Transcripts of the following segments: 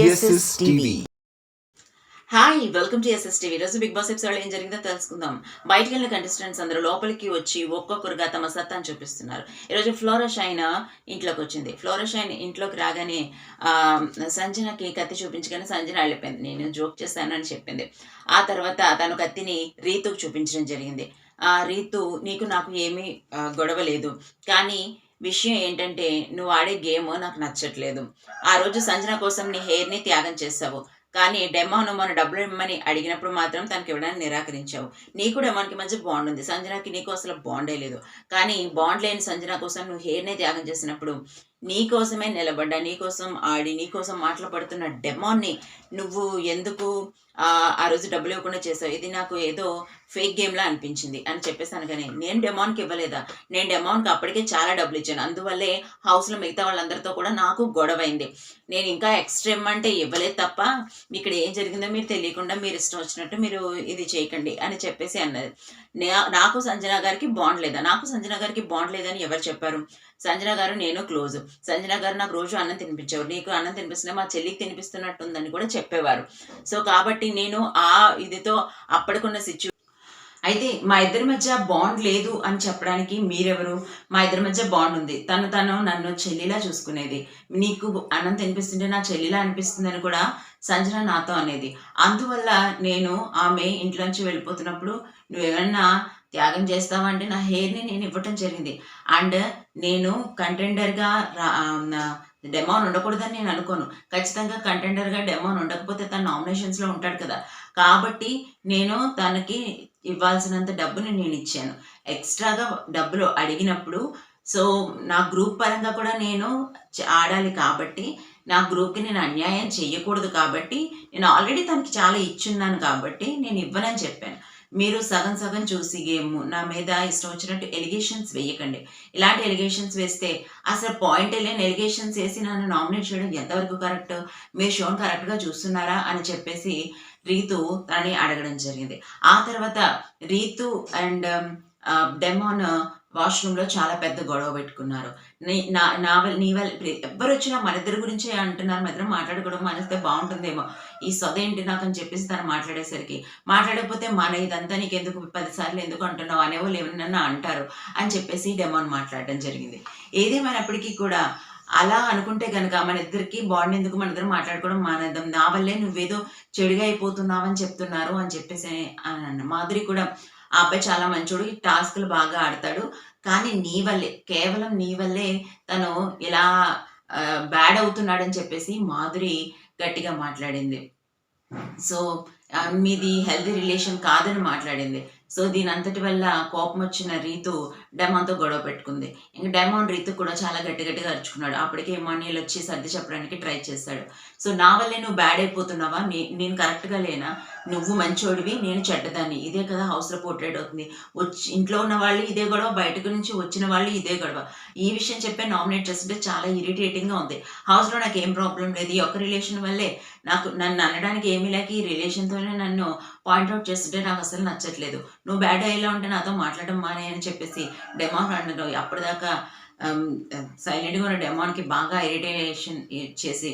SSTV. Hi welcome to SSTV. ఈరోజు big boss episode ఏం జరిగిందో తెలుసుకుందాం. బయటికి వెళ్ళిన కంటెస్టెంట్స్ అందరూ లోపలికి వచ్చి ఒక్కొక్కరుగా తమ సత్తాను చూపిస్తున్నారు. ఈరోజు ఫ్లోరా షైన్ ఇంట్లోకి వచ్చింది. ఫ్లోరా షైన్ ఇంట్లోకి రాగానే సంజనకి కత్తి చూపించగానే సంజన వెళ్ళిపోయింది. నేను జోక్ చేశానని చెప్పింది. ఆ తర్వాత తను కత్తిని రీతుకు చూపించడం జరిగింది. రీతు, నీకు నాకు ఏమీ గొడవ లేదు, కానీ విషయం ఏంటంటే నువ్వు ఆడే గేమ్ నాకు నచ్చట్లేదు. ఆ రోజు సంజన కోసం నీ హెయిర్ని త్యాగం చేసావు, కానీ డెమాను మన డబ్బులు ఇవ్వమని అడిగినప్పుడు మాత్రం తనకి ఇవ్వడానికి నిరాకరించావు. నీకు డెమాన్కి మధ్య బాండ్ ఉంది, సంజనాకి నీకు అసలు బాండే లేదు. కానీ బాండ్ లేని సంజన కోసం నువ్వు హెయిర్నే త్యాగం చేసినప్పుడు నీ కోసమే నిలబడ్డా, నీ కోసం ఆడి, నీ కోసం మాటలు పడుతున్న డెమాన్ని నువ్వు ఎందుకు ఆ రోజు డబ్బులు ఇవ్వకుండా చేసావు? ఇది నాకు ఏదో ఫేక్ గేమ్లా అనిపించింది అని చెప్పేసాను. కానీ నేను డెమాన్కి ఇవ్వలేదా? నేను డెమాన్కి అప్పటికే చాలా డబ్బులు ఇచ్చాను. అందువల్లే హౌస్లో మిగతా వాళ్ళందరితో కూడా నాకు గొడవైంది. నేను ఇంకా ఎక్స్ట్రీమ్ అంటే ఇవ్వలేదు తప్ప ఇక్కడ ఏం జరిగిందో మీరు తెలియకుండా మీరు ఇష్టం వచ్చినట్టు మీరు ఇది చేయకండి అని చెప్పేసి అన్నది. నాకు సంజన గారికి బాండ్ లేదా? నాకు సంజన గారికి బాండ్ లేదని ఎవరు చెప్పారు? సంజన గారు నేను క్లోజ్. సంజన గారు నాకు రోజు అన్నం తినిపించేవారు. నీకు అన్నం తినిపిస్తున్నా మా చెల్లికి తినిపిస్తున్నట్టుందని కూడా చెప్పేవారు. సో కాబట్టి నేను ఆ ఇదితో అప్పటికున్న అయితే మా ఇద్దరి మధ్య బాండ్ లేదు అని చెప్పడానికి మీరెవరు? మా ఇద్దరి మధ్య బాండ్ ఉంది. తను నన్ను చెల్లిలా చూసుకునేది. నీకు అన్నం తినిపిస్తుంటే నా చెల్లిలా అనిపిస్తుందని కూడా సంజన నాతో అనేది. అందువల్ల నేను ఆమె ఇంట్లోంచి వెళ్ళిపోతున్నప్పుడు నువ్వేమన్నా త్యాగం చేస్తావంటే నా హెయిర్ని నేను ఇవ్వటం జరిగింది. అండ్ నేను కంటెండర్గా డెమాన్ ఉండకూడదని నేను అనుకోను. ఖచ్చితంగా కంటెండర్గా డెమాన్ ఉండకపోతే తన నామినేషన్స్లో ఉంటాడు కదా. కాబట్టి నేను తనకి ఇవ్వాల్సినంత డబ్బుని నేను ఇచ్చాను. ఎక్స్ట్రాగా డబ్బులు అడిగినప్పుడు సో నా గ్రూప్ పరంగా కూడా నేను ఆడాలి కాబట్టి, నా గ్రూప్కి నేను అన్యాయం చెయ్యకూడదు కాబట్టి, నేను ఆల్రెడీ తనకి చాలా ఇచ్చున్నాను కాబట్టి నేను ఇవ్వనని చెప్పాను. మీరు సగం సగం చూసి గేమ్ నా మీద ఇష్టం వచ్చినట్టు ఎలిగేషన్స్ వేయకండి. ఇలాంటి ఎలిగేషన్స్ వేస్తే అసలు పాయింట్ లేని ఎలిగేషన్స్ వేసి నన్ను నామినేట్ చేయడం ఎంతవరకు కరెక్ట్? మీరు షోని కరెక్ట్గా చూస్తున్నారా అని చెప్పేసి రీతు తనని అడగడం జరిగింది. ఆ తర్వాత రీతు అండ్ డెమాన్ వాష్రూమ్లో చాలా పెద్ద గొడవ పెట్టుకున్నారు. నీ వల్ల ఎవరు వచ్చినా మన ఇద్దరి గురించే అంటున్నారు, మన ఇద్దరు మాట్లాడుకోవడం మానేస్తే బాగుంటుందేమో, ఈ సొదేంటి నాకు అని చెప్పేసి తను మాట్లాడేసరికి, మాట్లాడకపోతే మన ఇదంతా నీకెందుకు 10 సార్లు ఎందుకు అంటున్నావు అనేవాళ్ళు ఏమన్నా అంటారు అని చెప్పేసి డెమాన్ మాట్లాడడం జరిగింది. ఏదేమైనప్పటికీ కూడా అలా అనుకుంటే కనుక మన ఇద్దరికి బాండ్ ఎందుకు, మన ఇద్దరు మాట్లాడుకోవడం మానేద్దాం, నా వల్లే నువ్వేదో చెడుగా అయిపోతున్నావు అని చెప్తున్నారు అని చెప్పేసి అని మాధురి కూడా, ఆ అబ్బాయి చాలా మంచోడు, ఈ టాస్క్లు బాగా ఆడతాడు, కానీ నీ వల్లే, కేవలం నీ వల్లే తను ఇలా బ్యాడ్ అవుతున్నాడని చెప్పేసి మాధురి గట్టిగా మాట్లాడింది. సో మీది హెల్తీ రిలేషన్ కాదని మాట్లాడింది. సో దీని అంతటి వల్ల కోపం వచ్చిన రీతు డెమాన్తో గొడవ పెట్టుకుంది. ఇంక డెమాన్ రీతు కూడా చాలా గట్టిగా అరుచుకున్నాడు. అప్పటికే ఇమాన్యుయల్ వచ్చి సర్ది చెప్పడానికి ట్రై చేశాడు. సో నా వల్లే నువ్వు బ్యాడ్ అయిపోతున్నావా? నేను కరెక్ట్గా లేనా? నువ్వు మంచోడివి, నేను చెడ్డదాన్ని. ఇదే కదా హౌస్లో పోర్ట్రేట్ అవుతుంది. ఇంట్లో ఉన్న వాళ్ళు ఇదే గొడవ, బయటకు నుంచి వచ్చిన వాళ్ళు ఇదే గొడవ. ఈ విషయం చెప్పే నామినేట్ చేస్తుంటే చాలా ఇరిటేటింగ్గా ఉంది. హౌస్లో నాకు ఏం ప్రాబ్లం లేదు, ఈ ఒక్క రిలేషన్ వల్లే నన్ను అనడానికి ఏమీ లేక ఈ రిలేషన్తోనే నన్ను పాయింట్అవుట్ చేస్తుంటే నాకు అసలు నచ్చట్లేదు. నువ్వు బ్యాడ్ అయ్యేలా ఉంటే నాతో మాట్లాడడం మానే అని చెప్పేసి డెమాన్ అన్నారు. అప్పటిదాకా సైలెంట్గా ఉన్న డెమాన్కి బాగా ఇరిటేషన్ చేసి,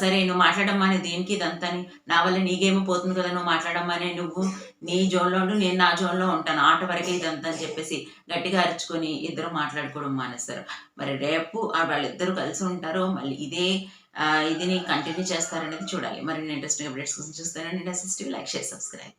సరే నువ్వు మాట్లాడడం మానే, దేనికి ఇదంతాని, నా వల్ల నీకేమో పోతుంది కదా, నువ్వు మాట్లాడడం మానే, నువ్వు నీ జోన్లో ఉండు, నేను నా జోన్లో ఉంటాను, ఆట వరకే ఇదంతా అని చెప్పేసి గట్టిగా అరుచుకొని ఇద్దరు మాట్లాడుకోవడం మానేస్తారు. మరి రేపు వాళ్ళిద్దరూ కలిసి ఉంటారో మళ్ళీ ఇదే ఇదిని కంటిన్యూ చేస్తారనేది చూడాలి. మరి ఇంట్రెస్టింగ్ అప్డేట్స్ కోసం చూస్తానండి. SSTV like, share, subscribe.